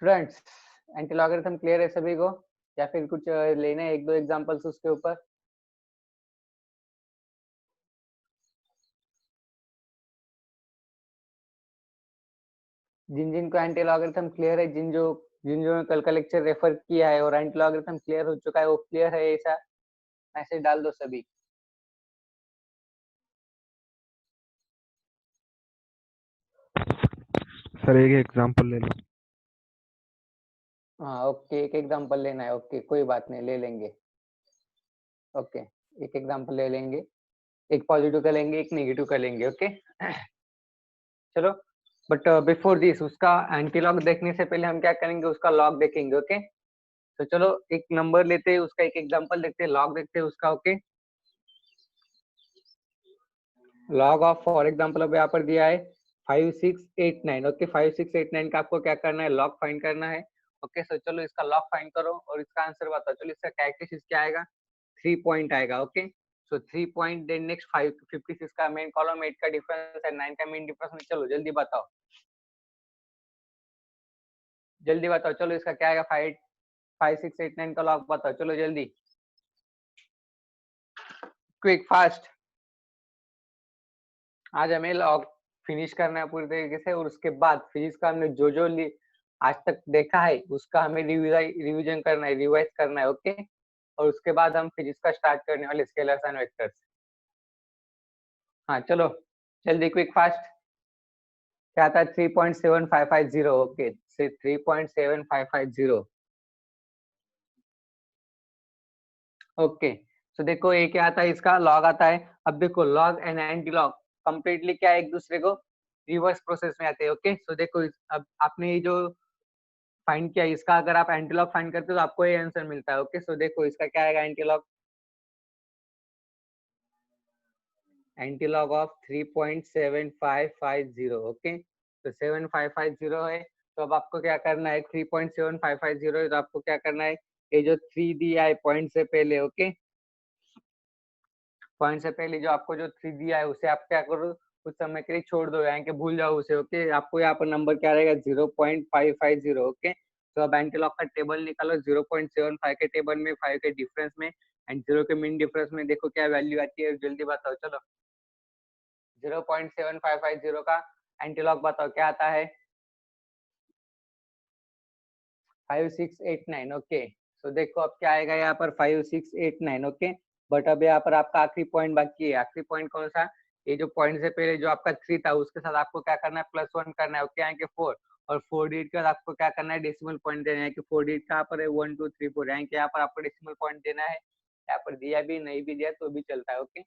Students, anti logarithm clear है सभी को या फिर कुछ लेना है एक दो एग्जांपल्स उसके ऊपर? जिन जिन को एंटी लॉगरिथम क्लियर है, जिन जो ने कल का लेक्चर रेफर किया है और एंटी लॉगरिथम क्लियर हो चुका है, वो क्लियर है ऐसा मैसेज डाल दो सभी। सर एक एग्जांपल ले लो। हाँ ओके, एक एग्जांपल लेना है। ओके कोई बात नहीं, ले लेंगे। ओके एक एग्जांपल ले लेंगे, एक पॉजिटिव का लेंगे, एक नेगेटिव का लेंगे। ओके चलो, बट बिफोर दिस उसका एंटी लॉग देखने से पहले हम क्या करेंगे, उसका लॉग देखेंगे। ओके तो चलो एक नंबर लेते हैं, उसका एक एग्जांपल देखते हैं, लॉग देखते हैं उसका। Okay log of for example अब यहाँ पर दिया है 5689। ओके 5689 का आपको क्या करना है, लॉग फाइंड करना है। ओके सो चलो इसका लॉग फाइंड करो और इसका आंसर बताओ। चलो इसका कैरेक्टरिस्टिक्स क्या आएगा, 3 पॉइंट आएगा। Okay so 3 point, then next 56 का मेन कॉलम, 8 का डिफरेंस है, 9 का मेन डिफरेंस में। चलो जल्दी बताओ, जल्दी बताओ। चलो इसका क्या आएगा, 5689 का लॉग बताओ। चलो जल्दी, क्विक फास्ट। आज हमें लॉग फिनिश करना है पूरी तरीके से, और उसके बाद फिजिक्स का हमने जो जो आज तक देखा है उसका हमें रिवीजन करना है, रिवाइज करना है। ओके और उसके बाद हम फिजिक्स का स्टार्ट करने वाले, स्केलर्स एंड वेक्टर्स। हाँ चलो जल्दी, क्विक फास्ट। क्या था, 3.7550। ओके 3.7550। ओके तो देखो ये क्या आता है, इसका लॉग आता है। अब देखो log and anti log completely क्या है, एक दूसरे को रिवर्स प्रोसेस में आते हैं। ओके सो देखो अब आपने ये जो फाइंड किया, इसका अगर आप एंटी लॉग फाइंड करते हो तो आपको ये आंसर मिलता है। ओके सो देखो इसका क्या आएगा, एंटी लॉग ऑफ 3.7550। ओके तो 7550 है, तो अब आपको क्या करना है, 3.7550 है तो आपको क्या करना है, ये जो 3 दिया है पॉइंट से पहले। ओके पॉइंट से पहले जो आपको जो 3 दिया है उसे आप क्या करो, कुछ समय के लिए छोड़ दो, यहाँ के भूल जाओ उसे। ओके आपको यहाँ पर नंबर क्या रहेगा, 0.550। ओके तो अब एंटी लॉग का टेबल निकालो, 0.75 के टेबल में, 5 के डिफरेंस में एंड 0 के मीन डिफरेंस में, देखो क्या वैल्यू आती है, जल्दी बताओ। चलो 0.7550 का एंटी लॉग बताओ क्या आता है, 5689। ओके तो देखो अब क्या आएगा यहाँ पर, 5689। ओके बट अब यहाँ पर आपका आखिरी पॉइंट बाकी है। आखिरी पॉइंट कौन सा, ये जो पॉइंट से पहले जो आपका 3 था उसके साथ आपको क्या करना है, +1 करना है। ओके यहाँ के 4 और 4 डिजिट के बाद आपको क्या करना है, डेसिमल पॉइंट देना है कि 4 डिजिट कहाँ पर है, 1 2 3 4, यहाँ के यहाँ पर आपको डेसिमल पॉइंट देना है। यहाँ पर दिया भी नहीं भी दिया तो भी चलता है। ओके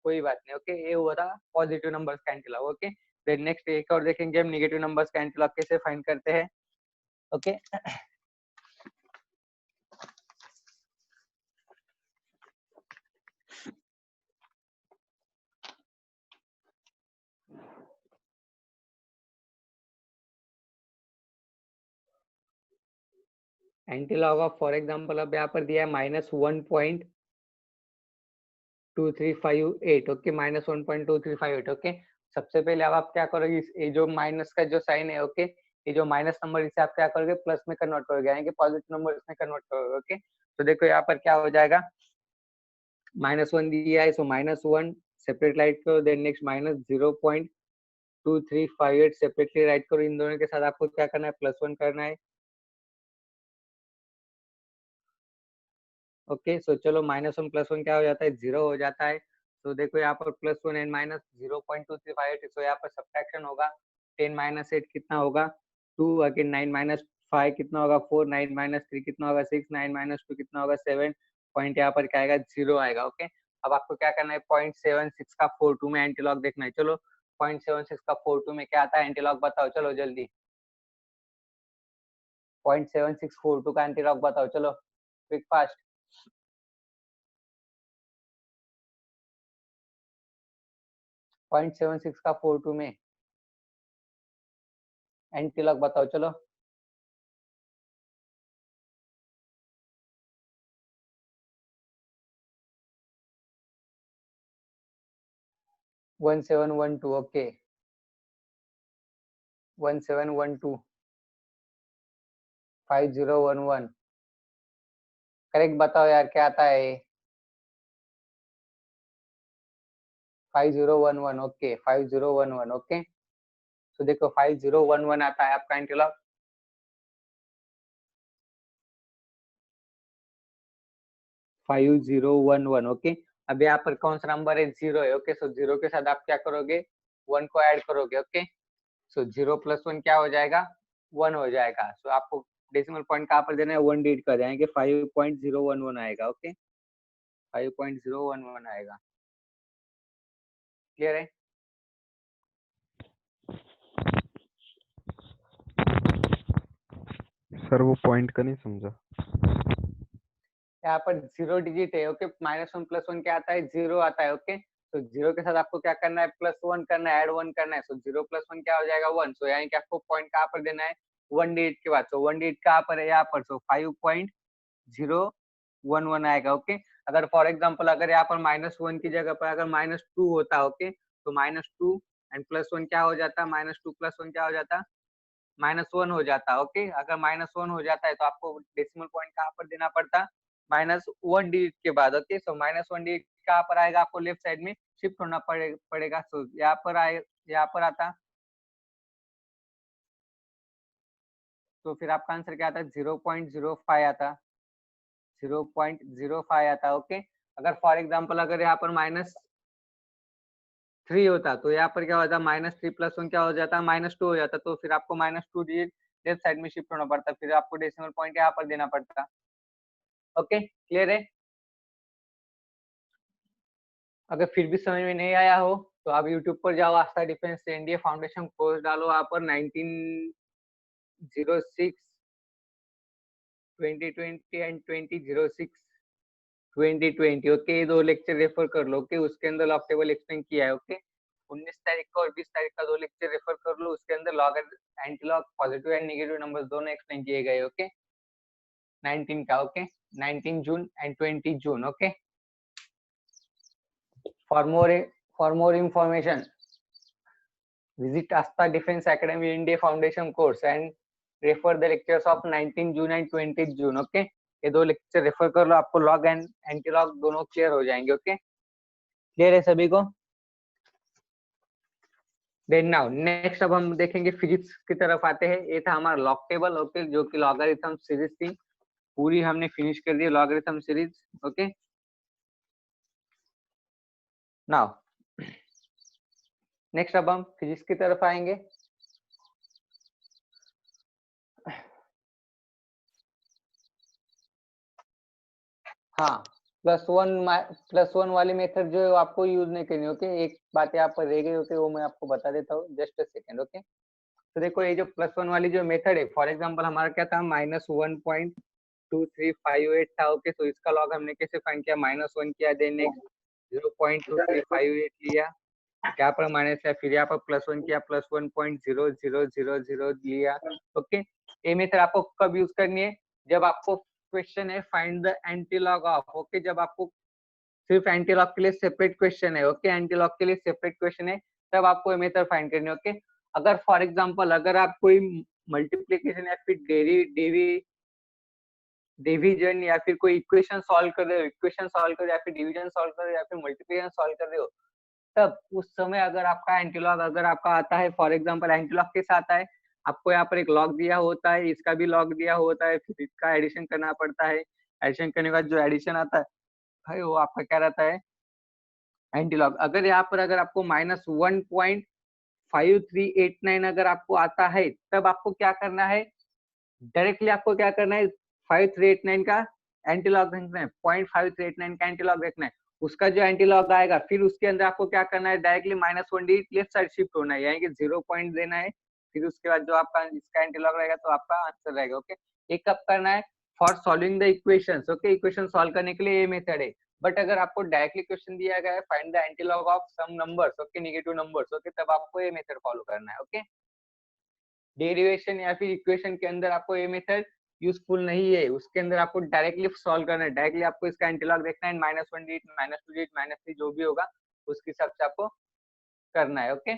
कोई बात नहीं। ओके ये हुआ था पॉजिटिव नंबर्स का antilog. Okay then next एक और देखेंगे हम, निगेटिव नंबर्स का एंटी लॉग कैसे फाइंड करते हैं। Okay antilog of for example अब यहाँ पर दिया है -1.2358। ओके -1.2358। ओके सबसे पहले अब आप क्या करोगे, ये जो माइनस का जो साइन है, ओके ये जो माइनस नंबर, इसे आप क्या करोगे, प्लस में कन्वर्ट करोगे, यानी कि पॉजिटिव नंबर इसमें कन्वर्ट करोगे। ओके तो देखो यहाँ पर क्या हो जाएगा, -1 दिया है सो -1 सेपरेट राइट करो, देन नेक्स्ट -0.2358 सेपरेटली राइट करो। इन दोनों के साथ आपको क्या करना है, +1 करना है। ओके सो चलो -1 +1 क्या हो जाता है, 0 हो जाता है। तो देखो यहाँ पर +1 एंड -0.2358, सो यहाँ पर सब्ट्रैक्शन होगा। 10 - 8 कितना होगा, 2 अगेन, 9 - 5 कितना होगा, 4 9 - 3 कितना होगा, 6 9 - 2 कितना होगा, 7 पॉइंट यहाँ पर क्या आएगा, 0 आएगा। ओके अब आपको क्या करना है, 0.76 का 42 में एंटीलॉग देखना है। चलो 0.76 का 42 में क्या आता है, एंटीलॉग बताओ। चलो जल्दी 0.7642 का एंटीलॉग बताओ। चलो क्विक फास्ट, 0.76 का 42 में एंटीलॉग बताओ। चलो 1712। ओके 1712 5011 करेक्ट बताओ यार क्या आता है 5011 ओके 5011 ओके तो देखो 5011 आता है आपका antilog five zero one okay अब यहाँ पर कौन सा नंबर है जीरो है ओके सो जीरो के साथ आप क्या करोगे वन को ऐड करोगे okay so zero plus one क्या हो जाएगा वन हो जाएगा सो आपको डेसिमल पॉइंट कहाँ पर देना है वन डिजिट कर जाएंगे 5.011 आएगा ओके 5.011 आएगा क्लियर है सर वो पॉइंट का नहीं समझा यहाँ पर जीरो डिजिट है okay minus one plus one क्या आता है जीरो आता है ओके तो जीरो के साथ आपको क्या करना है प्लस वन करना है ऐड वन करना है सो जीरो प्लस वन क्या हो जाएगा वन सो यानी कि आपको पॉइंट कहाँ पर देना है वन डिजिट के बाद सो वन डिजिट कहाँ पर है यहाँ पर सो 5.011 आएगा ओके अगर फॉर एग्जाम्पल अगर यहाँ पर माइनस वन की जगह पर अगर माइनस टू होता ओके तो minus two and plus one क्या हो जाता माइनस टू प्लस वन क्या हो जाता माइनस वन हो जाता ओके अगर माइनस वन हो जाता है तो आपको डेसिमल पॉइंट कहाँ पर देना पड़ता माइनस वन डिजिट के बाद okay so minus one digit कहाँ पर आएगा आपको लेफ्ट साइड में शिफ्ट होना पड़ेगा सो यहाँ पर आए यहाँ पर आता तो फिर आपका आंसर क्या आता 0.05 आता 0.05 आता ओके अगर फॉर एग्जाम्पल अगर यहाँ पर माइनस थ्री होता तो यहाँ पर क्या होता माइनस थ्री प्लस वन क्या हो जाता माइनस टू हो जाता तो फिर आपको minus two digit left side में शिफ्ट होना पड़ता फिर आपको डेसिमल पॉइंट यहाँ पर देना पड़ता ओके क्लियर है अगर फिर भी समझ में नहीं आया हो तो आप यूट्यूब पर जाओ आस्था डिफेंस एनडीए फाउंडेशन कोर्स डालो वहां पर 1906 2020 एंड 2006 2020 ओके ये दो लेक्चर रेफर कर लो ओके उसके अंदर लॉग टेबल एक्सप्लेन किया है ओके 19 तारीख का और 20 तारीख का दो लेक्चर रेफर कर लो उसके अंदर log anti log positive and negative number दोनों एक्सप्लेन किए गए ओके 19 का okay 19 June and 20 June okay for more information visit Asta Defense Academy India Foundation course and refer the lectures of 19 June and 20 June okay ये दो lecture refer कर लो आपको log and anti log दोनों clear हो जाएंगे okay clear है सभी को देन नाउ नेक्स्ट अब हम देखेंगे फिजिक्स की तरफ आते हैं ये था हमारा लॉग टेबल ओके जो कि लॉगरिथम सीरीज थी पूरी हमने फिनिश कर दी logarithm series okay now next अब हम फिजिक्स की तरफ आएंगे हाँ प्लस वन वाली मेथड जो है आपको यूज नहीं करनी ओके एक बात यहाँ पर रह गई ओके वो मैं आपको बता देता हूँ जस्ट अ सेकेंड ओके तो देखो ये जो प्लस वन वाली जो मेथड है फॉर एग्जांपल हमारा क्या था -1.2358 था ओके तो इसका लॉग हमने कैसे फाइंड किया -1 किया देन नेक्स्ट 0.2358 लिया यहाँ पर माइनस किया फिर यहाँ पर +1 किया +1.0000 लिया ओके ये मेथड आपको कब यूज करनी है जब आपको क्वेश्चन है find the antilog of okay जब आपको सिर्फ एंटीलॉग के लिए सेपरेट क्वेश्चन है ओके एंटीलॉग के लिए सेपरेट क्वेश्चन है तब आपको ये मेथड फाइंड करनी है ओके अगर फॉर एग्जांपल अगर आप कोई मल्टीप्लिकेशन या फिर डिवीजन या फिर कोई इक्वेशन सॉल्व कर रहे हो या फिर डिवीजन सॉल्व कर रहे हो या फिर मल्टीप्लिकेशन सॉल्व कर रहे हो तब उस समय अगर आपका एंटीलॉग अगर आपका आता है फॉर एग्जांपल एंटीलॉग कैसा आता है आपको यहाँ पर एक लॉग दिया होता है इसका भी लॉग दिया होता है फिर इसका एडिशन करना पड़ता है एडिशन करने के बाद जो एडिशन आता है भाई वो आपका क्या रहता है एंटीलॉग अगर यहाँ पर अगर आपको -1.5389 अगर आपको आता है तब आपको क्या करना है डायरेक्टली आपको क्या करना है 5389 का एंटीलॉग देखना है 0.5389 का एंटीलॉग देखना है उसका जो एंटीलॉग आएगा फिर उसके अंदर आपको क्या करना है directly -1 D left side shift होना है यानी कि 0 पॉइंट देना है फिर उसके बाद जो आपका इसका एंटीलॉग रहेगा तो आपका आंसर रहेगा ओके ये कब करना है for solving the equations okay equation solve करने के लिए ये मेथड है बट अगर आपको डायरेक्टली क्वेश्चन दिया गया है find the antilog of some numbers okay negative numbers okay तब आपको ये मेथड फॉलो करना है ओके डेरिवेशन या फिर इक्वेशन के अंदर आपको ये मेथड यूजफुल नहीं है उसके अंदर आपको डायरेक्टली सॉल्व करना है डायरेक्टली आपको इसका एंटीलॉग देखना है -1 डिजिट -2 डिजिट -3 जो भी होगा उसके हिसाब से आपको करना है ओके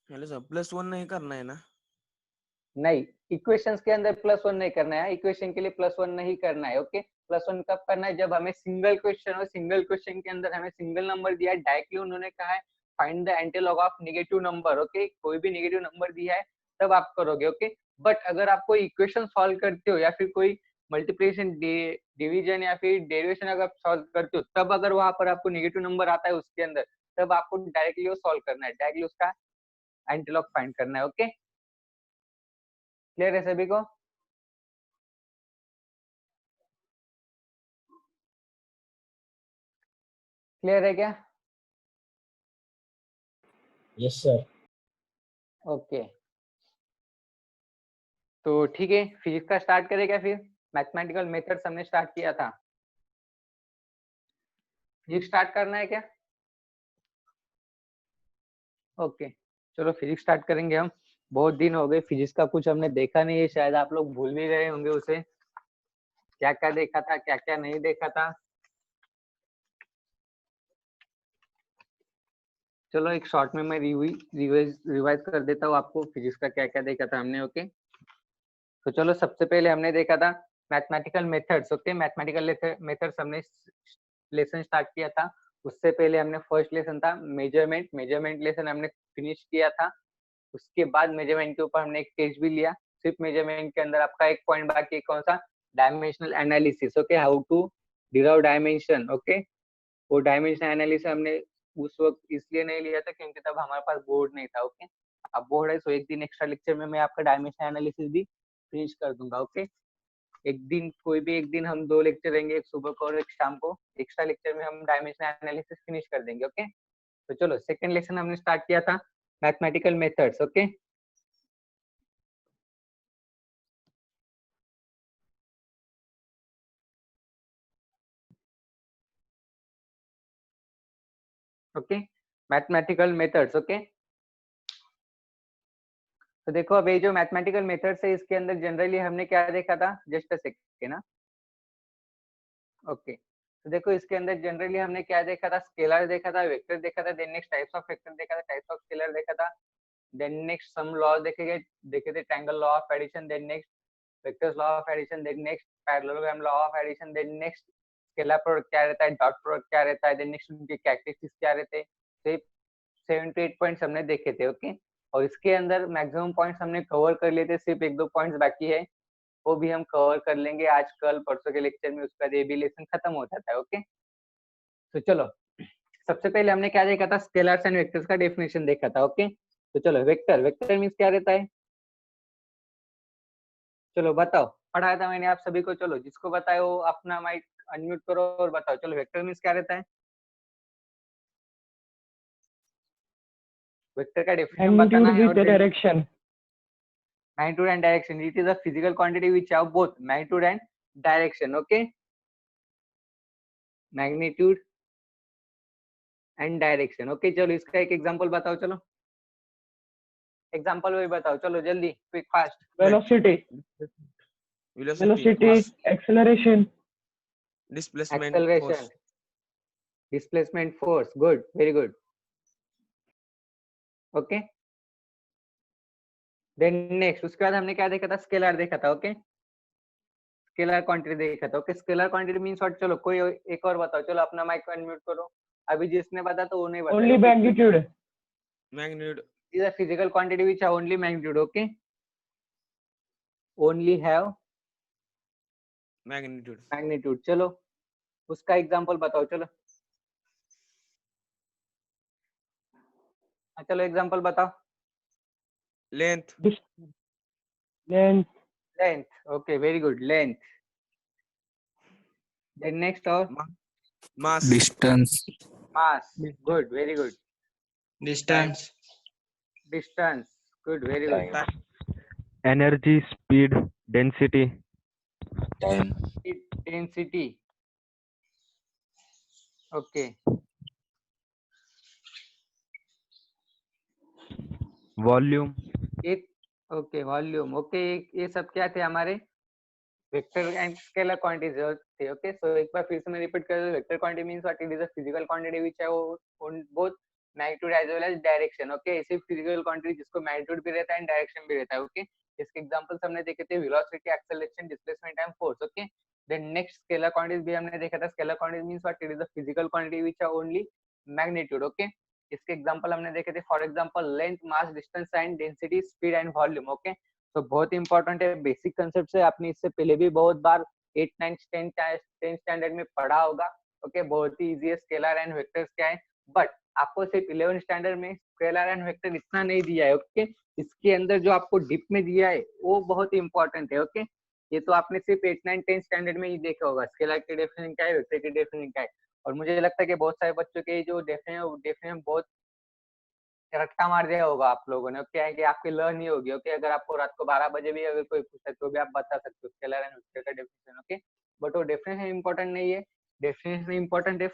हेलो सर +1 नहीं करना है ना नहीं, इक्वेशंस के अंदर +1 नहीं करना है, इक्वेशन के लिए +1 नहीं करना है। ओके, +1 कब करना है, जब हमें सिंगल क्वेश्चन हो, सिंगल क्वेश्चन के अंदर हमें सिंगल नंबर दिया है, डायरेक्टली उन्होंने कहा है find the antilog of negative number. Okay, कोई भी नेगेटिव नंबर दिया है तब आप करोगे। ओके, बट अगर आप कोई इक्वेशन सॉल्व करते हो या फिर कोई मल्टीप्लिकेशन, डिवीजन या फिर डेरिवेशन अगर सॉल्व करते हो, तब अगर वहां पर आपको नेगेटिव नंबर आता है उसके अंदर, तब आपको डायरेक्टली वो सॉल्व करना है, डायरेक्टली उसका एंटीलॉग फाइंड करना है। ओके, क्लियर है सभी को? क्लियर है क्या? Yes sir. ओके, तो ठीक है, फिजिक्स का स्टार्ट करें क्या? फिर मैथमेटिकल मेथड्स हमने स्टार्ट किया था, फिजिक्स स्टार्ट करना है क्या? ओके, चलो फिजिक्स स्टार्ट करेंगे हम। बहुत दिन हो गए, फिजिक्स का कुछ हमने देखा नहीं है, शायद आप लोग भूल भी गए होंगे उसे, क्या क्या देखा था, क्या क्या नहीं देखा था। चलो एक शॉर्ट में मैं रिवाइज कर देता हूँ आपको, फिजिक्स का क्या क्या देखा था हमने। ओके, तो चलो सबसे पहले हमने देखा था mathematical methods. Okay, mathematical methods हमने लेसन स्टार्ट किया था। उससे पहले हमने फर्स्ट लेसन था मेजरमेंट, मेजरमेंट लेसन हमने फिनिश किया था। उसके बाद मेजरमेंट के ऊपर हमने एक टेस्ट भी लिया। सिर्फ मेजरमेंट के अंदर आपका एक पॉइंट बाकी है, कौन सा? Dimensional analysis. Okay, how to derive dimension. Okay, वो डायमेंशन एनालिसिस हमने उस वक्त इसलिए नहीं लिया था क्योंकि तब हमारे पास बोर्ड नहीं था। ओके, अब बोर्ड है, सो एक दिन एक्स्ट्रा लेक्चर में मैं आपका डायमेंशन एनालिसिस भी फिनिश कर दूंगा। ओके, एक दिन, कोई भी एक दिन हम 2 लेक्चर रहेंगे, एक सुबह को और एक शाम को, एक्स्ट्रा लेक्चर में हम डायमेंशन एनालिसिस फिनिश कर देंगे। ओके, तो चलो सेकंड लेसन हमने स्टार्ट किया था mathematical methods. Okay, okay, mathematical methods. Okay, तो देखो अब ये जो मैथमेटिकल मेथड्स है, इसके अंदर जनरली हमने क्या देखा था, जस्ट अ सेकंड ना। ओके, तो देखो इसके अंदर जनरली हमने क्या देखा था, स्केलर देखा था, वेक्टर देखा था, then next types of vector देखा था, टाइप्स ऑफ स्केलर देखा था, देन नेक्स्ट सम लॉ देखे थे, triangle law of addition, then next vectors law of addition, then next parallelogram law of addition, then next scalar product क्या रहता है, dot product क्या रहता है, देन नेक्स्ट उनके कैरेक्टरिस्टिक्स क्या रहते हैं। सिर्फ 7 to 8 पॉइंट्स हमने देखे थे। ओके, और इसके अंदर मैक्सिमम पॉइंट्स हमने कवर कर लिए थे, सिर्फ 1-2 पॉइंट्स बाकी है, वो भी हम कवर कर लेंगे आज कल परसों के लेक्चर में, उसका ये भी लेसन खत्म हो जाता है। ओके, तो चलो सबसे पहले हमने क्या देखा था, स्केलर्स एंड वेक्टर्स का डेफिनेशन देखा था। ओके, तो चलो वेक्टर, वेक्टर मींस क्या रहता है, चलो बताओ, पढ़ाया था मैंने आप सभी को, चलो जिसको बताया वो अपना माइक अनम्यूट करो और बताओ। चलो वेक्टर मींस क्या रहता है, वेक्टर का डेफिनेशन बताना है। और direction. magnitude and direction, it is a physical quantity which have both magnitude and direction. Okay, magnitude and direction. Okay, चलो इसका एक एग्जांपल बताओ, चलो एग्जांपल वही बताओ, चलो जल्दी, quick fast. Velocity, velocity, acceleration, displacement acceleration, force, displacement force, good, very good. Okay, then next उसके बाद हमने क्या देखा था, स्केलर देखा था। ओके, स्केलर क्वांटिटी देखा था। Okay, scalar quantity means what, चलो कोई एक और बताओ, चलो अपना माइक अनम्यूट करो, अभी जिसने बताया तो वो नहीं बताया। Only magnitude, magnitude, is a physical quantity which have only magnitude. Okay, only have magnitude, magnitude. चलो उसका एग्जांपल बताओ, चलो चलो एग्जांपल बताओ। length, length, length, okay very good, length. Then next और mass, distance, mass, good, very good. distance, distance, good, very good. time, energy, speed, density, time, density, okay, volume, एक, okay volume. Okay, ये सब क्या थे हमारे vector and scalar quantities थे। Okay, so एक बार फिर से मैं रिपीट कर दूं, vector quantity means what, it is a physical quantity which है on both magnitude as well as direction. Okay, सिर्फ फिजिकल क्वांटिटी जिसको मैग्नीट्यूड भी रहता है एंड डायरेक्शन भी रहता है। ओके, इसके एग्जांपल्स हमने देखे थे velocity, acceleration, displacement and force. Okay, then next scalar quantities भी हमने देखा था. Scalar quantity means what? It is the physical quantity which are only magnitude. Okay, इसके एग्जांपल हमने देखे थे. For example length, mass, distance and density, speed and volume. Okay, तो बहुत इंपॉर्टेंट है, बेसिक कांसेप्ट है. आपने इससे पहले भी बहुत बार 8, 9, 10 स्टैंडर्ड में पढ़ा होगा. ओके, बहुत ही इजी है. स्केलर एंड वेक्टर्स क्या है, बट आपको सिर्फ 11 स्टैंडर्ड में स्केलर एंड वेक्टर इतना नहीं दिया है. ओके, इसके अंदर जो आपको डीप में दिया है वो बहुत इंपॉर्टेंट है. ओके, ये तो आपने सिर्फ 8, 9, 10 स्टैंडर्ड में ही देखा होगा. स्केलर की डेफिनेशन क्या है, वेक्टर की डेफिनेशन क्या है. और मुझे लगता है कि बहुत सारे बच्चों के जो डेफिनेशन बहुत रट्टा मार दिया होगा आप लोगों ने. क्या है कि आपकी लर्न नहीं होगी. ओके, अगर आपको रात को 12 बजे भी अगर कोई पूछे तो भी आप बता सकते हो स्केलर एंड वेक्टर का डेफिनेशन. ओके, बट वो डेफिनेशन इंपॉर्टेंट नहीं है. डेफिनेशन इंपॉर्टेंट है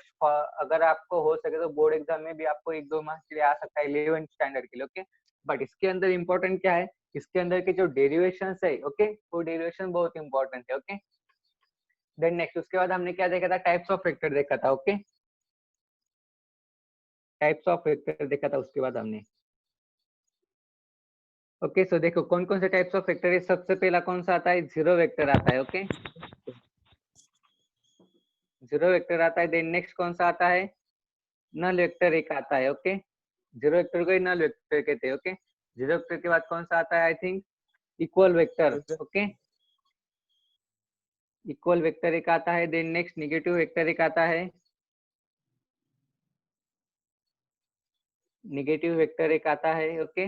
अगर आपको हो सके तो बोर्ड एग्जाम में भी आपको 1-2 मार्क्स के लिए आ सकता है 11 स्टैंडर्ड के लिए. ओके, बट इसके अंदर इंपॉर्टेंट क्या है, इसके अंदर के जो डेरिवेशंस है, ओके, वो डेरिवेशन बहुत इंपॉर्टेंट है. ओके, देन नेक्स्ट उसके बाद हमने क्या देखा था, टाइप्स ऑफ वेक्टर देखा था. ओके, टाइप्स ऑफ वेक्टर देखा था उसके बाद हमने. ओके, सो देखो कौन कौन से टाइप्स ऑफ वेक्टर है. सबसे पहला कौन सा आता है, जीरो वेक्टर आता है. ओके, जीरो वेक्टर आता है. देन नेक्स्ट कौन सा आता है, नल वेक्टर एक आता है. ओके, जीरो वेक्टर को ही नल वेक्टर कहते हैं. ओके, जीरो वेक्टर के बाद कौन सा आता है, I think equal vector. Okay, equal vector एक आता है. देन नेक्स्ट नेगेटिव वेक्टर एक आता है. नेगेटिव वेक्टर एक आता है. Okay,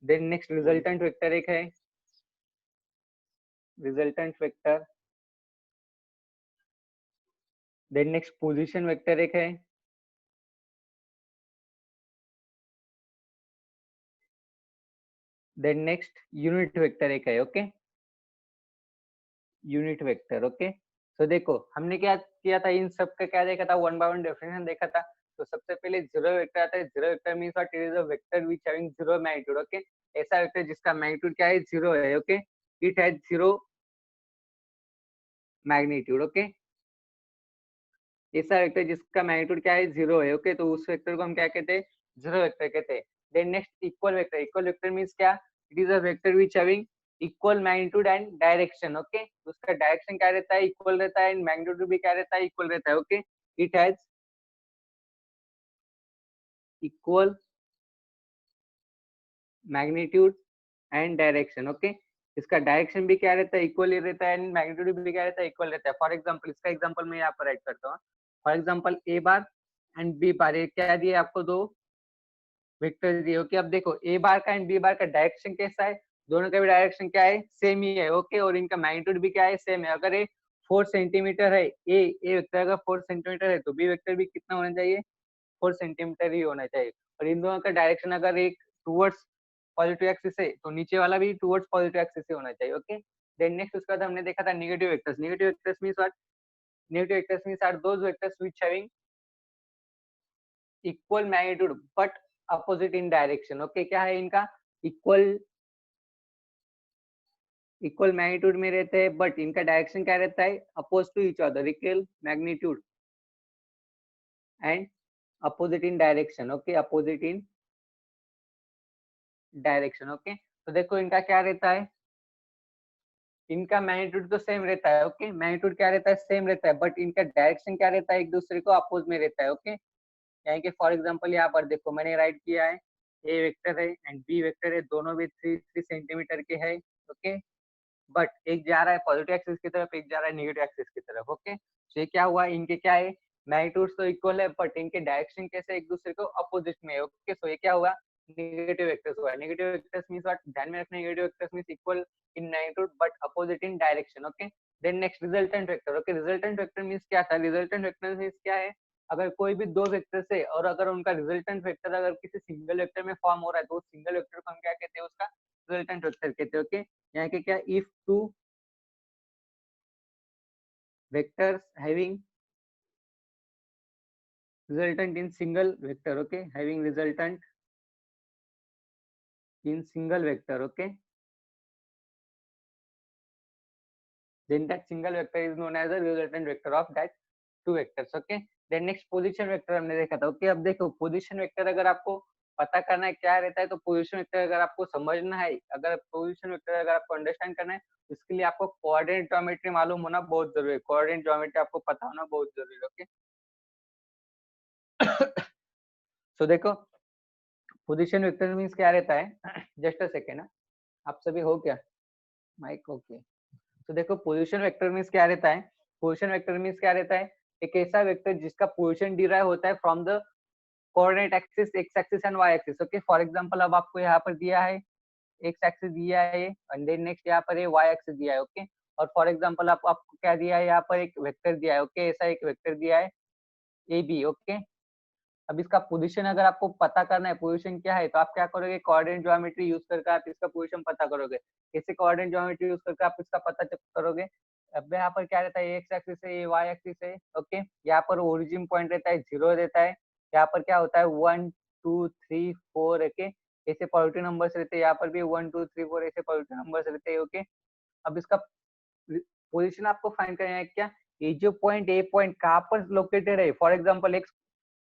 then next resultant vector एक है. Resultant vector. Then next position vector एक है. देन नेक्स्ट यूनिट वेक्टर एक है. Okay, unit vector. ओके, तो देखो हमने क्या किया था, इन सब का क्या देखा था, वन बाय वन डेफिनेशन देखा था. तो सबसे पहले जीरो वेक्टर आता है. Zero vector means what, it is a vector which having zero magnitude. Okay, ऐसा वेक्टर जिसका मैग्नीट्यूड क्या है, जीरो है. Okay, it has zero magnitude. Okay, ऐसा वेक्टर जिसका मैग्नीट्यूड क्या है, जीरो है. ओके, तो उस वेक्टर को हम क्या कहते हैं, जीरो वेक्टर कहते हैं. Then next equal vector. Equal vector means क्या, it is a vector which having equal magnitude and direction. Okay, उसका डायरेक्शन क्या रहता है, इक्वल रहता है, एंड मैग्नीट्यूड भी क्या रहता है, इक्वल रहता है. Okay, it has equal magnitude and direction. Okay, इसका डायरेक्शन भी क्या रहता है, इक्वल ही रहता है, एंड मैग्नीट्यूड भी क्या रहता है, इक्वल रहता है. फॉर एग्जांपल इसका एग्जांपल मैं यहाँ पर राइट करता हूँ. For example A bar and B bar, ये क्या दिए आपको, दो वेक्टर दिए. ओके, अब देखो ए बार का एंड बी बार का डायरेक्शन कैसा है, दोनों का भी डायरेक्शन क्या है, सेम ही है. ओके, और इनका मैग्नीट्यूड भी क्या है, सेम है. अगर ये 4 सेंटीमीटर है, ए वेक्टर अगर 4 सेंटीमीटर है तो बी वेक्टर भी कितना होना चाहिए, 4 सेंटीमीटर ही होना चाहिए. और इन दोनों का डायरेक्शन अगर एक टुवर्ड्स पॉजिटिव एक्सिस है तो नीचे वाला भी टुवर्ड्स पॉजिटिव एक्सिस ही होना चाहिए. ओके, देन नेक्स्ट उसके बाद हमने देखा था negative vectors. Negative vectors means what, negative vectors means are those vectors which having equal magnitude but opposite in direction. Okay, क्या है इनका, इक्वल मैग्नीट्यूड में रहते हैं बट इनका डायरेक्शन क्या रहता है, oppose to each other. Equal magnitude and opposite in direction. Okay, opposite in direction. Okay, तो देखो इनका क्या रहता है, इनका मैग्नीट्यूड तो सेम रहता है. ओके, मैग्नीट्यूड क्या रहता है, सेम रहता है, बट इनका डायरेक्शन क्या रहता है, एक दूसरे को अपोज में रहता है. ओके, यानी कि फॉर एग्जांपल यहाँ पर देखो मैंने राइट किया है, ए वेक्टर है एंड बी वेक्टर है, दोनों भी 3 सेंटीमीटर के है. ओके, बट एक जा रहा है पॉजिटिव एक्सिस की तरफ, एक जा रहा है नेगेटिव एक्सिस की तरफ. ओके, तो ये क्या हुआ, इनके क्या है, मैग्नीट्यूड तो इक्वल है बट इनके डायरेक्शन कैसे एक दूसरे को अपोजिट में है. ओके, सो ये क्या हुआ, नेगेटिव वेक्टर्स हुआ. नेगेटिव वेक्टर्स मींस व्हाट, ध्यान में रखना, negative vectors means equal in magnitude but opposite in direction. Okay, then next resultant vector. Okay, resultant vector means क्या था, रिजल्टेंट वेक्टर मींस क्या है, अगर कोई भी दो वेक्टर से और अगर उनका रिजल्टेंट वेक्टर अगर किसी सिंगल वेक्टर में फॉर्म हो रहा है तो उस सिंगल वेक्टर को हम क्या कहते हैं, उसका रिजल्टेंट वेक्टर कहते हैं. ओके, यहाँ के क्या, if two vectors having resultant in single vector. Okay, having resultant in single vector. Okay, then that single vector is known as a resultant vector of that two vectors. Okay, then next position vector हमने देखा था. Okay, अब देखो position vector अगर आपको पता करना है क्या रहता है, तो पोजीशन वेक्टर अगर आपको समझना है, अगर पोजीशन वेक्टर अगर आपको अंडरस्टैंड करना है, इसके लिए आपको कोऑर्डिनेट ज्योमेट्री मालूम होना बहुत जरूरी है, कोऑर्डिनेट ज्योमेट्री आपको पता होना बहुत जरूरी है। ओके तो देखो पोजीशन वेक्टर मींस क्या रहता है, जस्ट अ सेकेंड, आप सभी हो क्या माइक ओके। तो देखो पोजीशन वेक्टर मींस क्या रहता है, पोजीशन वेक्टर मींस क्या रहता है, एक ऐसा वेक्टर जिसका पोजीशन डिराइव होता है from the coordinate axis X axis and Y axis. Okay for example अब आपको यहाँ पर दिया है एक्स एक्सिस दिया है एंड देन नेक्स्ट यहाँ पर वाई एक्सिस दिया है। ओके और फॉर एग्जांपल आपको क्या दिया है, यहाँ पर एक वेक्टर दिया है। ओके ऐसा एक वेक्टर दिया है ए बी। ओके अब इसका पोजीशन अगर आपको पता करना है पोजीशन क्या है, तो आप क्या करोगे, कोऑर्डिनेट ज्योमेट्री यूज करके आप इसका पोजीशन पता करोगे। कैसे कोऑर्डिनेट ज्योमेट्री यूज करके आप इसका पता करोगे, अब यहाँ पर क्या रहता है, एक्स एक्सिस है, ये वाई एक्सिस है। ओके यहाँ पर ओरिजिन पॉइंट रहता है 0 रहता है, यहाँ पर क्या होता है 1 2 3 4। ओके ऐसे पॉजिटिव नंबर्स रहते हैं, यहाँ पर भी 1 2 3 4 ऐसे पॉजिटिव नंबर्स रहते हैं। ओके अब इसका पोजीशन आपको फाइंड करना है क्या, ये जो पॉइंट ए पॉइंट कहाँ पर लोकेटेड है, फॉर एग्जाम्पल एक्स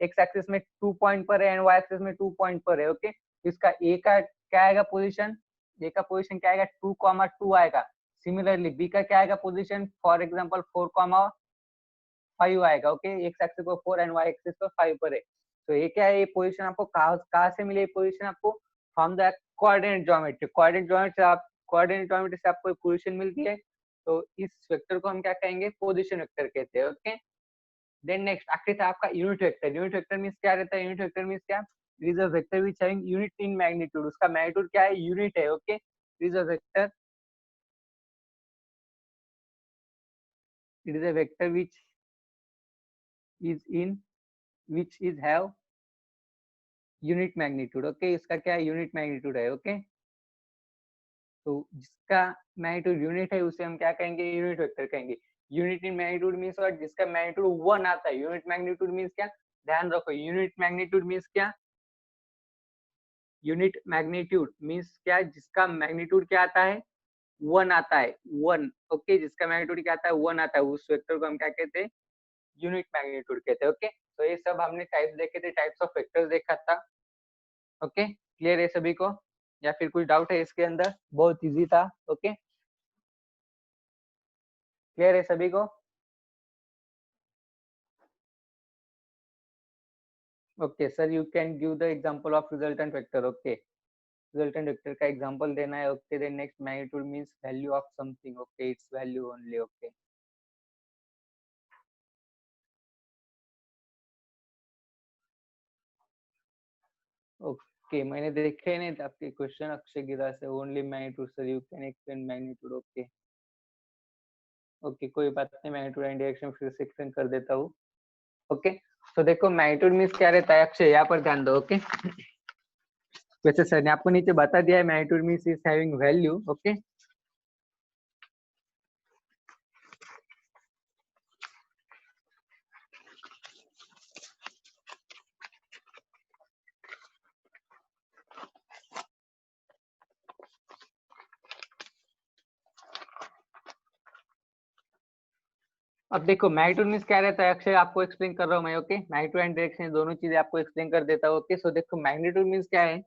एक्सिस में 2 पॉइंट पर है एंड वाई एक्सिस में 2 पॉइंट पर है। ओके इसका ए का क्या आएगा पोजीशन, ए का पोजीशन क्या आएगा 2,2 आएगा। सिमिलरली बी का क्या आएगा पोजीशन, फॉर एग्जांपल 4,5 आएगा। ओके एक्स एक्सिस पर 4 एंड वाई एक्सिस पर 5 पर है। तो ये क्या है, ये पोजीशन आपको कहाँ से मिले, पोजीशन आपको from the coordinate geometry. Coordinate geometry से आपको पोजीशन मिलती है, तो इस वेक्टर को हम क्या कहेंगे, पोजीशन वेक्टर कहते हैं। ओके देन नेक्स्ट आखिरी था आपका unit vector. Unit vector means क्या रहता है, यूनिट वेक्टर मींस क्या, it is a vector which having unit in magnitude, उसका मैग्नीट्यूड क्या है, यूनिट है। Okay it is a vector, it is a vector which is have unit magnitude। Okay इसका क्या है, यूनिट मैग्नीट्यूड है। Okay तो जिसका मैग्नीट्यूड यूनिट है उसे हम क्या कहेंगे, यूनिट वेक्टर कहेंगे। Unit in magnitude means what, जिसका मैग्नीट्यूड 1 आता है। यूनिट मैग्नीट्यूड मींस क्या, ध्यान रखो, यूनिट मैग्नीट्यूड मींस क्या, यूनिट मैग्नीट्यूड मींस क्या, जिसका मैग्नीट्यूड क्या आता है 1 आता है 1। ओके जिसका मैग्नीट्यूड क्या आता है 1 आता है, उस वेक्टर को हम क्या कहते हैं, यूनिट मैग्नीट्यूड कहते हैं। ओके तो ये सब हमने टाइप्स देखे थे, टाइप्स ऑफ वेक्टर्स देखा था। ओके क्लियर है सभी को, या फिर कुछ डाउट है इसके अंदर, बहुत इजी था। ओके क्लियर है सभी को, okay sir you can give the example of resultant vector. Okay resultant vector का एग्जांपल देना है। Okay then next magnitude means value of something. Okay its value only. Okay okay मैंने देखे नहीं थे आपके क्वेश्चन अक्षय गिरा से, only magnitude sir you can explain magnitude. Okay okay कोई बात नहीं, मैग्नीट्यूड एंड डायरेक्शन फिर से एक्सप्लेन कर देता हूँ। ओके तो देखो मैग्नीट्यूड मींस क्या रहता है, अक्षय यहाँ पर ध्यान दो। ओके वैसे सर ने आपको नीचे बता दिया है, magnitude means is having value. Okay अब देखो मैग्नीट्यूड मींस क्या रहता है, अक्षय आपको एक्सप्लेन कर रहा हूँ मैं। ओके मैग्नीट्यूड एंड डायरेक्शन दोनों चीजें आपको एक्सप्लेन कर देता हूँ। ओके सो देखो मैग्नीट्यूड मींस क्या है,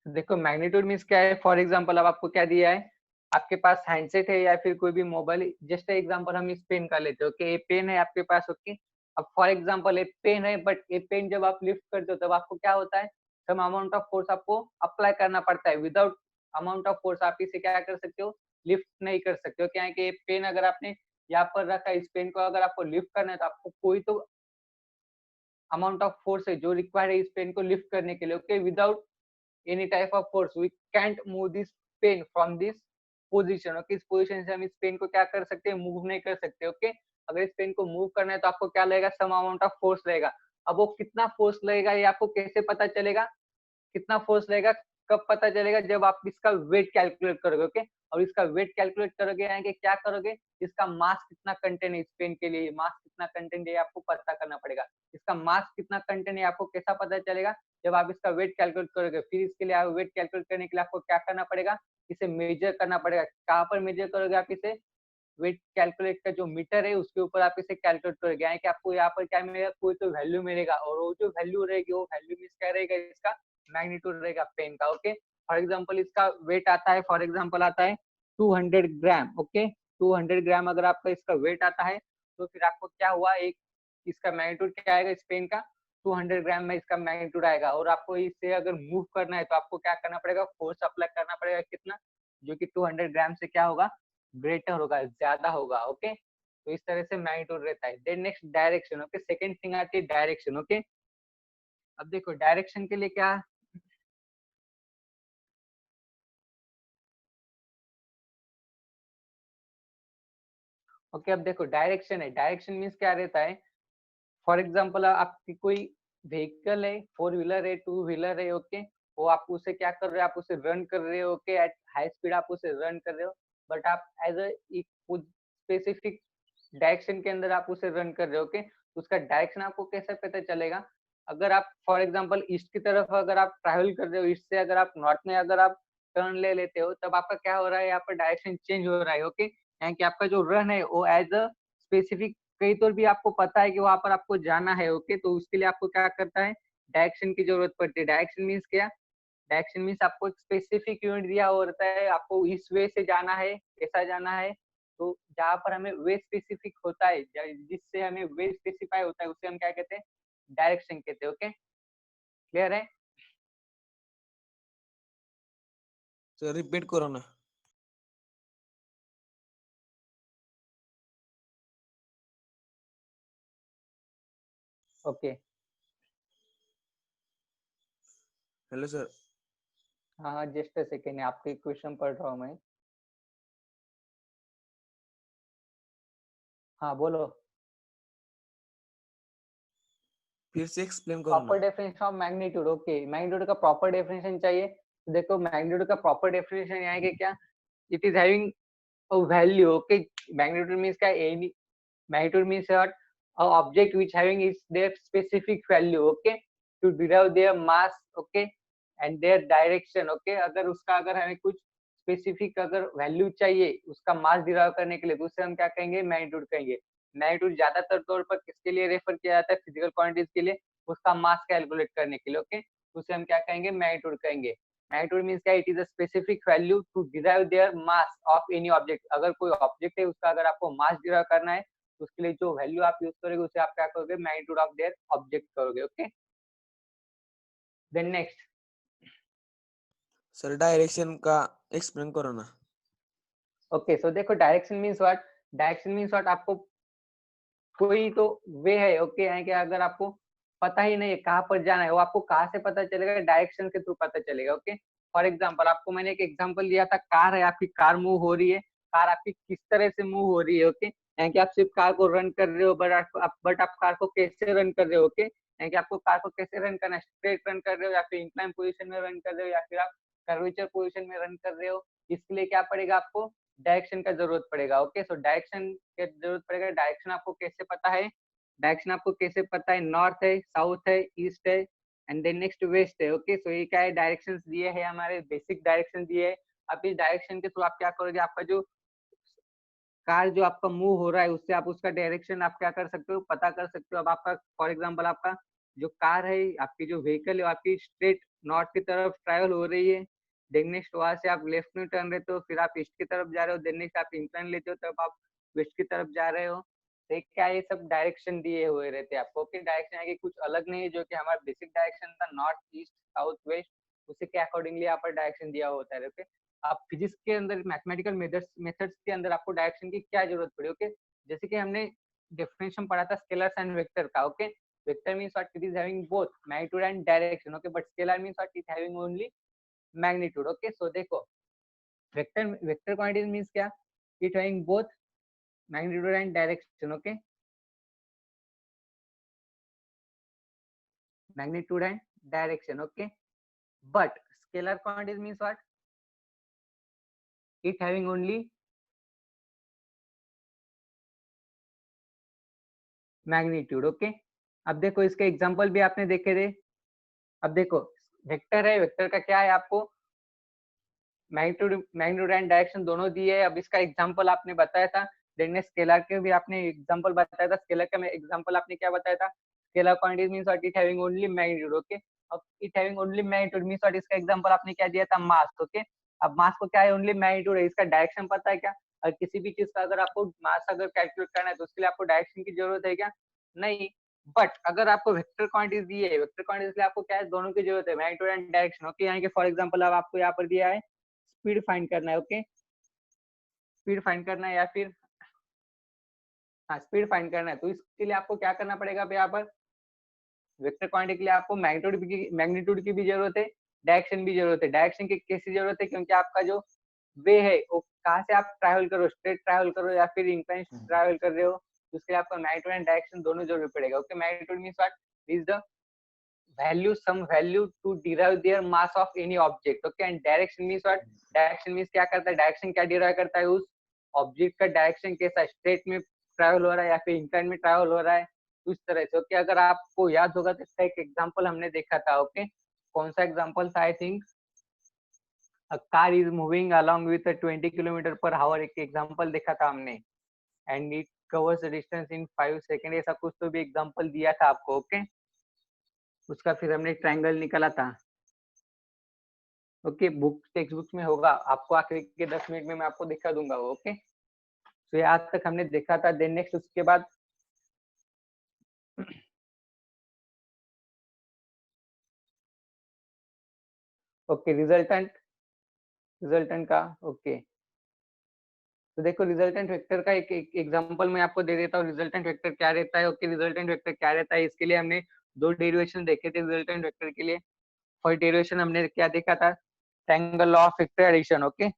देखो मैग्नीट्यूड मींस क्या है, फॉर एग्जांपल अब आपको क्या दिया है, आपके पास हैंडसेट है या फिर कोई भी मोबाइल, जस्ट एग्जांपल हम इस पेन का लेते हैं। ओके ये पेन है आपके पास। ओके अब फॉर एग्जांपल एक पेन है, बट ये पेन जब आप लिफ्ट करते हो तब आपको क्या होता है, सम अमाउंट ऑफ फोर्स आपको अप्लाई करना पड़ता है। विदाउट अमाउंट ऑफ फोर्स आप इसे क्या कर सकते हो, लिफ्ट नहीं कर सकते हो। क्या है कि पेन अगर आपने यहाँ पर रखा है, इस पेन को अगर आपको लिफ्ट करना है तो आपको कोई तो अमाउंट ऑफ फोर्स है जो रिक्वायर्ड है इस पेन को लिफ्ट करने के लिए। Okay without any type of force we can't move this pen from this position। Okay इस पोजीशन से हम इस पेन को क्या कर सकते हैं, मूव नहीं कर सकते। ओके अगर इस पेन को मूव करना है तो आपको क्या लगेगा, सम अमाउंट ऑफ फोर्स लगेगा। अब वो कितना फोर्स लगेगा ये आपको कैसे पता चलेगा, कितना फोर्स लगेगा कब पता चलेगा, जब आप इसका वेट कैलकुलेट करोगे। ओके और इसका वेट कैलकुलेट करोगे यानी कि क्या करोगे, इसका मास कितना कंटेंट है इस पेन के लिए, मास कितना कंटेंट है आपको पता करना पड़ेगा। इसका मास कितना कंटेंट है आपको कैसा पता चलेगा, जब आप इसका वेट कैलकुलेट करोगे। फिर इसके लिए आप वेट कैलकुलेट करने के लिए आपको क्या करना पड़ेगा, इसे मेजर करना पड़ेगा। कहाँ पर मेजर करोगे आप इसे, वेट कैलकुलेट का जो मीटर है उसके ऊपर आप इसे कैलकुलेट करोगे, यानी कि आपको यहाँ पर क्या मिलेगा, कोई तो वैल्यू मिलेगा, और वो जो वैल्यू रहेगी वो वैल्यू मींस क्या रहेगा, इसका मैग्नीट्यूड रहेगा पेन का। ओके, फॉर एग्जांपल इसका वेट आता है, फॉर एग्जांपल आता है 200 ग्राम। ओके, 200 ग्राम अगर आपका इसका वेट आता है तो फिर आपको क्या हुआ, एक इसका मैग्नीट्यूड क्या आएगा इस पेन का, 200 ग्राम में इसका मैग्नीट्यूड आएगा। और आपको इसे अगर मूव करना है तो आपको क्या करना पड़ेगा, फोर्स अप्लाई करना पड़ेगा, कितना, जो कि 200 ग्राम से क्या होगा, ग्रेटर होगा, ज्यादा होगा। ओके, तो इस तरह से मैग्नीट्यूड रहता है। Then next direction. Okay, second thing आती है डायरेक्शन। ओके, अब देखो डायरेक्शन के लिए क्या, ओके अब देखो डायरेक्शन है, डायरेक्शन मीन्स क्या रहता है, फॉर एग्जाम्पल आपकी कोई व्हीकल है, 4 व्हीलर है, 2 व्हीलर है। ओके, वो आप उसे क्या कर रहे हो, आप उसे रन कर रहे हो। ओके, एट हाई स्पीड आप उसे रन कर रहे हो, बट आप एज अ स्पेसिफिक डायरेक्शन के अंदर आप उसे रन कर रहे हो। ओके, उसका डायरेक्शन आपको कैसे पता चलेगा, अगर आप फॉर एग्जांपल ईस्ट की तरफ अगर आप ट्रैवल कर रहे हो, ईस्ट से अगर आप नॉर्थ में अगर आप टर्न ले लेते हो, तब आपका क्या हो रहा है, यहाँ पर डायरेक्शन चेंज हो रहा है। ओके, यानी कि आपका जो रन है वो एज अ स्पेसिफिक, कहीं तो भी आपको पता है कि वहां पर आपको जाना है। ओके, तो उसके लिए आपको क्या करता है, डायरेक्शन की जरूरत पड़ती है। डायरेक्शन मीन्स क्या, डायरेक्शन मीन्स आपको एक स्पेसिफिक यूनिट दिया होता है, आपको इस वे से जाना है, कैसा जाना है, तो जहाँ पर हमें वे स्पेसिफिक होता है, जिससे हमें वे स्पेसिफाई होता है, उसे हम क्या कहते हैं, डायरेक्शन कहते हैं। ओके, क्लियर है? सर रिपीट करो ना। Okay, hello sir. हाँ हाँ, जस्ट अ सेकेंड, आपके क्वेश्चन पढ़ रहा हूँ मैं। हाँ बोलो। फिर से एक्सप्लेन करो ना। Proper definition of magnitude. Okay, magnitude का प्रॉपर डेफिनेशन चाहिए, तो देखो मैग्नीट्यूड का प्रॉपर डेफिनेशन यहाँ है क्या, it is having a value. Okay, magnitude means क्या, any magnitude means what, a object which having is their specific value, okay, to derive their mass, okay, and their direction। okay, अगर उसका अगर हमें कुछ specific अगर value चाहिए उसका मास derive करने के लिए, तो उसे हम क्या कहेंगे, मैग्नीट्यूड कहेंगे। मैग्नीट्यूड ज्यादातर तौर पर किसके लिए रेफर किया जाता है, फिजिकल क्वांटिटीज के लिए, उसका मास कैलकुलेट करने के लिए। ओके, उसे हम क्या कहेंगे, मैग्नीट्यूड कहेंगे। मैग्नीट्यूड मींस क्या, it is a specific value to derive their mass of any object. अगर कोई ऑब्जेक्ट है उसका अगर आपको मास डिराइव करना है, उसके लिए जो वैल्यू आप यूज करोगे उसे आप क्या करोगे, मैग्नीट्यूड ऑफ देयर ऑब्जेक्ट करोगे। Okay, then next. Sir direction का एक्सप्लेन करो ना। ओके, सो देखो direction means what, direction means what, आपको कोई तो वे है। ओके, यानी कि अगर आपको पता ही नहीं है कहाँ पर जाना है, वो आपको कहाँ से पता चलेगा, डायरेक्शन के थ्रू पता चलेगा। ओके, फॉर एग्जांपल आपको मैंने एक एग्जांपल दिया था, कार है आपकी, कार मूव हो रही है, कार आपकी किस तरह से मूव हो रही है। ओके, यानी कि आप सिर्फ कार को रन कर रहे हो, बट आप कार को कैसे रन कर रहे हो। ओके, यानी कि आपको कार को कैसे रन करना है, स्ट्रेट रन कर रहे हो या फिर इंक्लाइन पोजीशन में रन कर रहे हो या फिर आप कर्वेचर पोजीशन में रन कर रहे हो, इसके लिए क्या पड़ेगा, आपको डायरेक्शन का जरूरत पड़ेगा। ओके, सो डायरेक्शन की जरूरत पड़ेगा। डायरेक्शन आपको कैसे पता है, डायरेक्शन आपको कैसे पता है, नॉर्थ है, साउथ है, ईस्ट है, एंड देन नेक्स्ट वेस्ट है। ओके, सो ये क्या है, डायरेक्शंस दिए हैं हमारे, बेसिक डायरेक्शन दिए है। अब इस डायरेक्शन के थ्रू आप क्या करोगे, आपका जो कार जो आपका मूव हो रहा है उससे आप उसका डायरेक्शन आप क्या कर सकते हो, पता कर सकते हो। अब आपका फॉर एग्जांपल आपका जो कार है, आपकी जो व्हीकल है, आपकी स्ट्रेट नॉर्थ की तरफ ट्रैवल हो रही है, देन नेक्स्ट वहां से आप लेफ्ट में टर्न लेते हो, फिर आप ईस्ट की तरफ जा रहे हो, देन नेक्स्ट आप इंक्लाइन लेते हो, तब आप वेस्ट की तरफ जा रहे हो। तो क्या ये सब डायरेक्शन दिए हुए रहते हैं आपको। ओके, डायरेक्शन है कि कुछ अलग नहीं है, जो कि हमारा बेसिक डायरेक्शन था नॉर्थ ईस्ट साउथ वेस्ट, उसी के अकॉर्डिंगली यहाँ पर डायरेक्शन दिया होता है। ओके, आप फिजिक्स के अंदर मैथमेटिकल मेथड्स के अंदर आपको डायरेक्शन की क्या जरूरत पड़ी। ओके, जैसे कि हमने डेफिनेशन पढ़ा था स्केलर्स एंड वेक्टर का। Okay, vector means what, it is having both magnitude and direction. Okay, but scalar means what, it having only magnitude. Okay, so देखो वेक्टर क्वांटिटीज मींस क्या, it having both magnitude and direction. Okay, magnitude and direction. Okay, but scalar quantities means what, it having only magnitude. Okay, अब देखो इसके example भी आपने देखे थे। अब देखो वेक्टर है, वेक्टर का क्या है, आपको मैग्नीट्यूड एंड डायरेक्शन दोनों दिए है। अब इसका एग्जांपल आपने बताया था, देन स्केलर के भी आपने एग्जांपल बताया था, स्केलर का मैं एग्जांपल आपने क्या बताया था, scalar quantity means what, it having only magnitude, okay. अब it having only magnitude means what, इसका एग्जांपल आपने क्या दिया था, मास, ओके। अब मास को क्या है, ओनली मैग्नीट्यूड है, इसका डायरेक्शन पता है क्या? और किसी भी चीज का अगर आपको मास अगर कैलकुलेट करना है तो उसके लिए आपको डायरेक्शन की जरूरत है क्या? नहीं। बट अगर आपको वेक्टर क्वांटिटीज दी है, वेक्टर क्वांटिटीज के लिए आपको क्या है, दोनों की जरूरत है, मैग्नीट्यूड एंड डायरेक्शन, ओके। यहाँ के फॉर एग्जांपल अब आपको यहाँ पर दिया है स्पीड फाइंड करना है, ओके। स्पीड फाइंड करना है या फिर हाँ स्पीड फाइंड करना है, तो इसके लिए आपको क्या करना पड़ेगा यहाँ पर, वेक्टर क्वांटिटी के लिए आपको मैग्नीट्यूड की भी जरूरत है, डायरेक्शन भी जरूरत है। डायरेक्शन की कैसी जरूरत है, क्योंकि आपका जो वे है वो कहाँ से आप ट्रैवल करो, स्ट्रेट ट्रैवल करो या फिर इंक्लाइन ट्रैवल कर रहे हो, तो उसके लिए आपको मैग्नीट्यूड एंड डायरेक्शन दोनों जरूरी पड़ेगा, okay. Magnitude means what, is the value, some value to derive their mass of any object, okay। and direction means what, direction means क्या करता है, डायरेक्शन क्या डिराइव करता है, उस ऑब्जेक्ट का डायरेक्शन कैसा, स्ट्रेट में ट्रैवल हो रहा है या फिर इंक्लाइन में ट्रैवल हो रहा है, उस तरह से, ओके। अगर आपको याद होगा तो इसका एक एग्जांपल हमने देखा था, ओके। कौन सा एग्जांपल था, I think a car is moving along with 20 kilometre per hour, एक एग्जांपल देखा था हमने, and it covers the distance in 5 second, ऐसा कुछ तो भी एग्जांपल दिया था आपको, ओके। उसका फिर हमने ट्रायंगल निकाला था, ओके। बुक टेक्स्ट बुक में होगा, आपको आखिरी के 10 मिनट में मैं आपको दिखा दूंगा वो, ओके। तो आज तक हमने देखा था, देन नेक्स्ट उसके बाद ओके रिजल्टेंट का, ओके। तो देखो रिजल्टेंट वेक्टर का एक एग्जांपल मैं आपको दे देता हूँ, रिजल्टेंट वेक्टर क्या रहता है, ओके। रिजल्टेंट वेक्टर क्या रहता है, इसके लिए हमने दो डेरिवेशन देखे थे रिजल्टेंट वेक्टर के लिए। फर्स्ट डेरिवेशन हमने क्या देखा था, triangle law of vector addition, okay.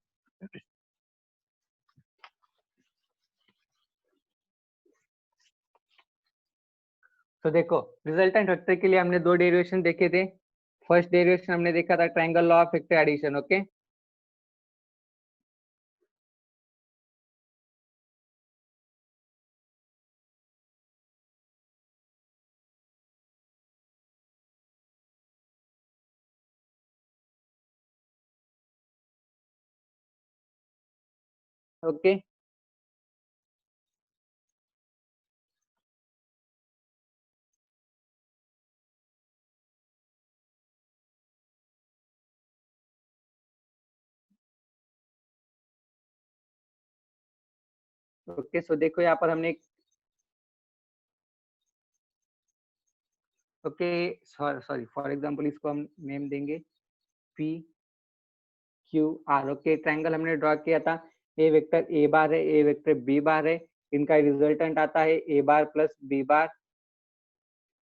तो देखो रिजल्टेंट वेक्टर के लिए हमने दो डेरिवेशन देखे थे। फर्स्ट डेरिवेशन हमने देखा था triangle law of vector addition, okay. Okay okay. So देखो यहाँ पर हमने ओके सॉरी फॉर एग्जांपल इसको हम नेम देंगे P Q are, okay. Triangle हमने ड्रॉ किया था, ए वेक्टर ए बार है, ए वेक्टर बी बार है, इनका रिजल्टेंट आता है A bar plus B bar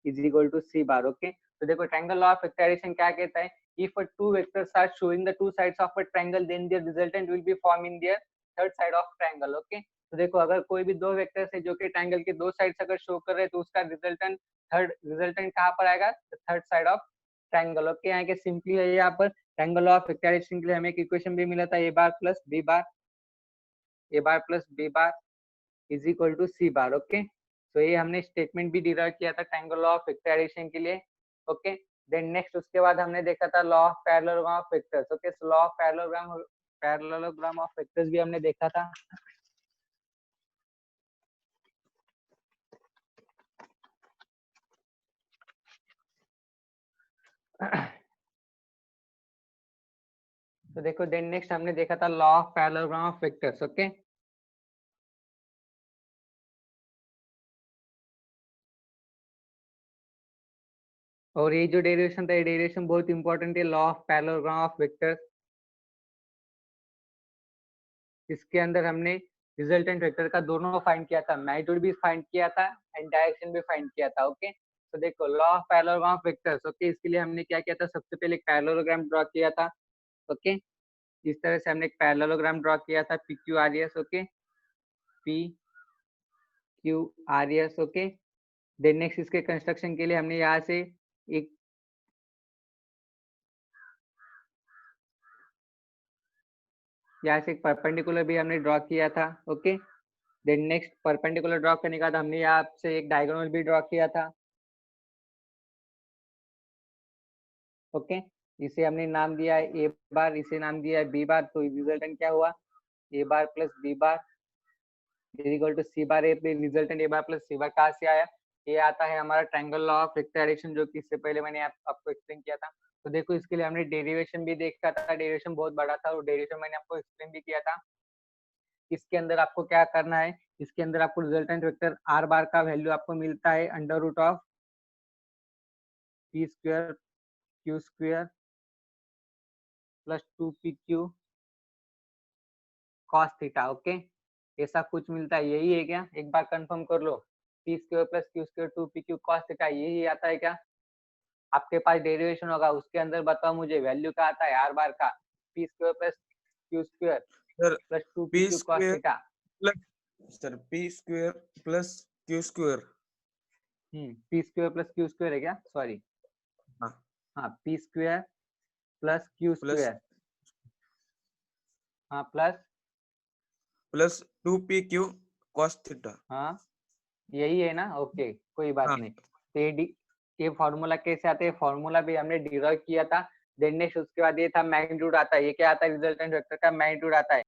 is equal to C bar, okay. तो देखो ट्रायंगल लॉ ऑफ वेक्टराइजेशन क्या कहता है, if a two vectors are showing the two sides of a triangle then their resultant will be formed in their third side of triangle, okay। तो देखो अगर कोई भी दो वेक्टर्स है जो कि ट्रायंगल के दो साइड्स अगर शो कर रहे हैं तो उसका रिजल्टेंट कहाँ पर आएगा, third side of triangle, okay. यहाँ के सिंपली है, यहाँ पर ट्रायंगल लॉ ऑफ वेक्टराइजेशन के लिए हमें एक इक्वेशन भी मिला था, A bar plus B bar is equal to C bar, okay. तो ये हमने स्टेटमेंट भी डिराइव किया था ट्रायंगल लॉ ऑफ वेक्टराइजेशन के लिए, ओके। देन नेक्स्ट उसके बाद हमने देखा था law of parallelogram of vectors, okay. Law of parallelogram of vectors भी हमने देखा था। तो देखो देन नेक्स्ट हमने देखा था law of parallelogram of vectors, okay. और ये जो डेरिवेशन था, ये डेरिवेशन बहुत इंपॉर्टेंट है, law of parallelogram of vectors. इसके अंदर हमने रिजल्टेंट वेक्टर का दोनों फाइंड किया था, मैग्नीट्यूड भी फाइंड किया था एंड डायरेक्शन भी फाइंड किया था, ओके। तो देखो law of parallelogram of vectors, okay. इसके लिए हमने क्या किया था, सबसे पहले एक पैरेललोग्राम ड्रॉ किया था, ओके। इस तरह से हमने एक पैरेललोग्राम ड्रॉ किया था P Q R S, okay. P Q R S, okay. Then next इसके कंस्ट्रक्शन के लिए हमने यहाँ से एक परपेंडिकुलर भी हमने ड्रॉ किया था, okay. Then next perpendicular draw करने के बाद हमने यहाँ से एक डायगोनल भी ड्रॉ किया था, ओके। इसे हमने नाम दिया है ए बार, इसे नाम दिया है बी बार। तो रिजल्टेंट क्या हुआ, A bar plus B bar is equal to C bar A plus resultant A bar plus C bar कहाँ से आया, ये आता है हमारा triangle law of vector addition, जो कि इससे पहले मैंने आपको एक्सप्लेन किया था। तो देखो इसके लिए हमने डेरिवेशन भी देखा था, डेरिवेशन बहुत बड़ा था और डेरिवेशन मैंने आपको एक्सप्लेन भी किया था। इसके अंदर आपको क्या करना है, इसके अंदर आपको रिजल्टेंट वेक्टर आर बार का वैल्यू आपको मिलता है under root of P square Q square plus 2pq cos theta. Okay, ऐसा कुछ मिलता है, यही है क्या, एक बार कंफर्म कर लो। P square plus Q square 2pq cos theta, यही आता है क्या? आपके पास डेरिवेशन होगा, उसके अंदर बताओ मुझे वैल्यू का आता है आर बार का, P square plus Q square sir plus P 2pq cos square theta. Plus sir P square plus Q square. P square plus Q square है क्या, सॉरी, हाँ हाँ P square plus Q plus square, हाँ plus, plus 2pq cos theta. हाँ यही है ना, okay कोई बात हाँ नहीं। तो ये फॉर्मूला कैसे आता है, फॉर्मूला भी हमने डिराइव किया था। देन नेक्स्ट उसके बाद ये था मैग्नीट्यूड आता है, ये क्या आता है, रिजल्टेंट वेक्टर का मैग्नीट्यूड आता है।